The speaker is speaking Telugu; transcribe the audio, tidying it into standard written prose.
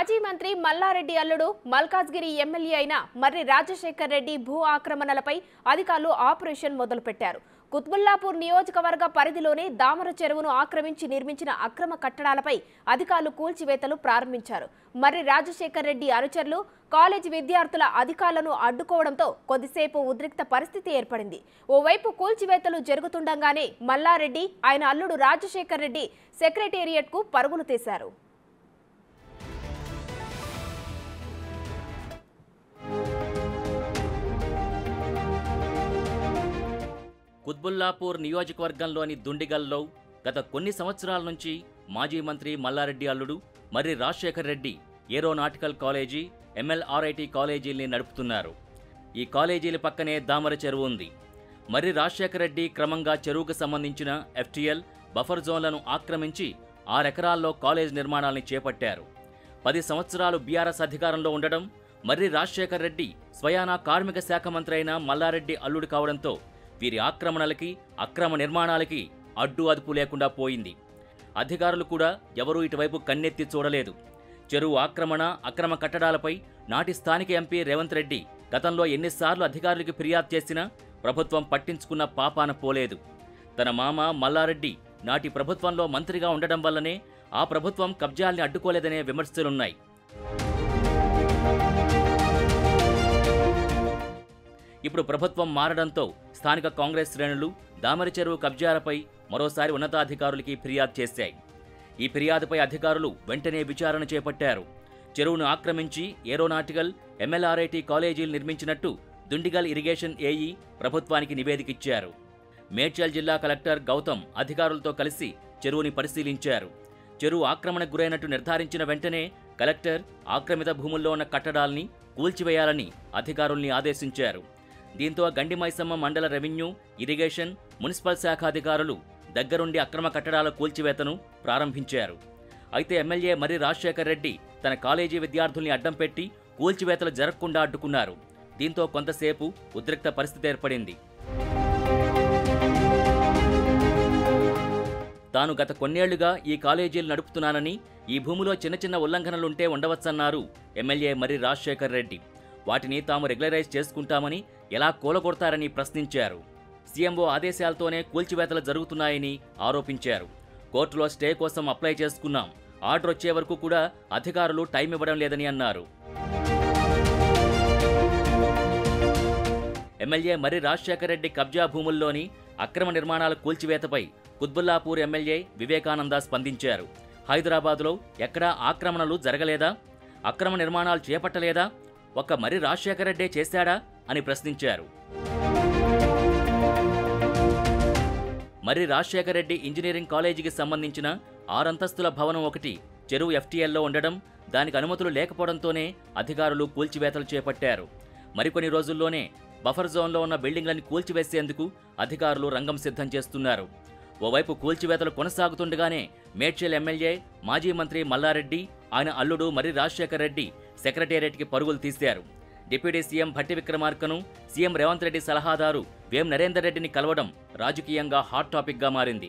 మాజీ మంత్రి మల్లారెడ్డి అల్లుడు మల్కాజ్గిరి ఎమ్మెల్యే అయిన మర్రి రాజశేఖర్ రెడ్డి భూ ఆక్రమణలపై అధికారులు ఆపరేషన్ మొదలుపెట్టారు. కుత్బుల్లాపూర్ నియోజకవర్గ పరిధిలోని దామర చెరువును ఆక్రమించి నిర్మించిన అక్రమ కట్టడాలపై అధికారులు కూల్చివేతలు ప్రారంభించారు. మర్రి రాజశేఖర్ రెడ్డి అనుచరులు కాలేజీ విద్యార్థుల అధికారులను అడ్డుకోవడంతో కొద్దిసేపు ఉద్రిక్త పరిస్థితి ఏర్పడింది. ఓవైపు కూల్చివేతలు జరుగుతుండగానే మల్లారెడ్డి ఆయన అల్లుడు రాజశేఖర్ రెడ్డి సెక్రటేరియట్కు పరుగులు తీశారు. కుత్బుల్లాపూర్ నియోజకవర్గంలోని దుండిగల్లో గత కొన్ని సంవత్సరాల నుంచి మాజీ మంత్రి మల్లారెడ్డి అల్లుడు మర్రి రాజశేఖర్ రెడ్డి ఏరోనాటికల్ కాలేజీ, ఎంఎల్ఆర్ఐటీ కాలేజీల్ని నడుపుతున్నారు. ఈ కాలేజీల పక్కనే దామర చెరువు ఉంది. మర్రి రాజశేఖర్ రెడ్డి క్రమంగా చెరువుకు సంబంధించిన FTL బఫర్ జోన్లను ఆక్రమించి 6 ఎకరాల్లో కాలేజ్ నిర్మాణాల్ని చేపట్టారు. 10 సంవత్సరాలు బీఆర్ఎస్ అధికారంలో ఉండడం, మర్రి రాజశేఖర్ రెడ్డి స్వయానా కార్మిక శాఖ మంత్రి అయిన మల్లారెడ్డి అల్లుడు కావడంతో వీరి ఆక్రమణలకి, అక్రమ నిర్మాణాలకి అడ్డు అదుపు లేకుండా పోయింది. అధికారులు కూడా ఎవరూ ఇటువైపు కన్నెత్తి చూడలేదు. చెరువు ఆక్రమణ, అక్రమ కట్టడాలపై నాటి స్థానిక ఎంపీ రేవంత్ రెడ్డి గతంలో ఎన్నిసార్లు అధికారులకు ఫిర్యాదు చేసినా ప్రభుత్వం పట్టించుకున్న పాపాన పోలేదు. తన మామ మల్లారెడ్డి నాటి ప్రభుత్వంలో మంత్రిగా ఉండడం వల్లనే ఆ ప్రభుత్వం కబ్జాల్ని అడ్డుకోలేదనే విమర్శలున్నాయి. ఇప్పుడు ప్రభుత్వం మారడంతో స్థానిక కాంగ్రెస్ శ్రేణులు దామర చెరువు కబ్జాలపై మరోసారి ఉన్నతాధికారులకి ఫిర్యాదు చేశాయి. ఈ ఫిర్యాదుపై అధికారులు వెంటనే విచారణ చేపట్టారు. చెరువును ఆక్రమించి ఏరోనాటికల్, ఎంఎల్ఆర్ఐటీ కాలేజీలు నిర్మించినట్టు దుండిగల్ ఇరిగేషన్ ఏఈ ప్రభుత్వానికి నివేదికిచ్చారు. మేడ్చల్ జిల్లా కలెక్టర్ గౌతమ్ అధికారులతో కలిసి చెరువుని పరిశీలించారు. చెరువు ఆక్రమణకు గురైనట్టు నిర్ధారించిన వెంటనే కలెక్టర్ ఆక్రమిత భూముల్లో ఉన్న కట్టడాల్ని కూల్చివేయాలని అధికారుల్ని ఆదేశించారు. దీంతో గండిమైసమ్మ మండల రెవెన్యూ, ఇరిగేషన్, మున్సిపల్ శాఖ అధికారులు దగ్గరుండి అక్రమ కట్టడాల కూల్చివేతను ప్రారంభించారు. అయితే ఎమ్మెల్యే మర్రి రాజశేఖర్ రెడ్డి తన కాలేజీ విద్యార్థుల్ని అడ్డం పెట్టి కూల్చివేతలు జరగకుండా అడ్డుకున్నారు. దీంతో కొంతసేపు ఉద్రిక్త పరిస్థితి ఏర్పడింది. తాను గత కొన్నేళ్లుగా ఈ కాలేజీలు నడుపుతున్నానని, ఈ భూమిలో చిన్న చిన్న ఉల్లంఘనలుంటే ఉండవచ్చన్నారు ఎమ్మెల్యే మర్రి రాజశేఖర్ రెడ్డి. వాటిని తాము రెగ్యులరైజ్ చేసుకుంటామని ఎలా కూలగొడతారని ప్రశ్నించారు. సీఎంఓ ఆదేశాలతోనే కూల్చివేతలు జరుగుతున్నాయని ఆరోపించారు. కోర్టులో స్టే కోసం అప్లై చేసుకున్నాం, ఆర్డర్ వచ్చే వరకు కూడా అధికారులు టైం ఇవ్వడం లేదని అన్నారు. ఎమ్మెల్యే మర్రి రాజశేఖర్ రెడ్డి కబ్జా భూముల్లోని అక్రమ నిర్మాణాల కూల్చివేతపై కుత్బుల్లాపూర్ ఎమ్మెల్యే వివేకానంద స్పందించారు. హైదరాబాద్లో ఎక్కడా ఆక్రమణలు జరగలేదా? అక్రమ నిర్మాణాలు చేపట్టలేదా? ఒక్క మర్రి రాజశేఖర్ రెడ్డే చేశాడా అని ప్రశ్నించారు. మర్రి రాజశేఖర్ రెడ్డి ఇంజనీరింగ్ కాలేజీకి సంబంధించిన 6 అంతస్తుల భవనం ఒకటి చెరువు FTLలో ఉండడం, దానికి అనుమతులు లేకపోవడంతోనే అధికారులు కూల్చివేతలు చేపట్టారు. మరికొన్ని రోజుల్లోనే బఫర్ జోన్లో ఉన్న బిల్డింగ్లను కూల్చివేసేందుకు అధికారులు రంగం సిద్ధం చేస్తున్నారు. ఓవైపు కూల్చివేతలు కొనసాగుతుండగానే మేడ్చల్ ఎమ్మెల్యే, మాజీ మంత్రి మల్లారెడ్డి, ఆయన అల్లుడు మర్రి రాజశేఖర్ రెడ్డి సెక్రటేరియట్కి పరుగులు తీశారు. డిప్యూటీ సీఎం భట్టి విక్రమార్కను, సీఎం రేవంత్ రెడ్డి సలహాదారు వేం నరేందర్ రెడ్డిని కలవడం రాజకీయంగా హాట్ టాపిక్గా మారింది.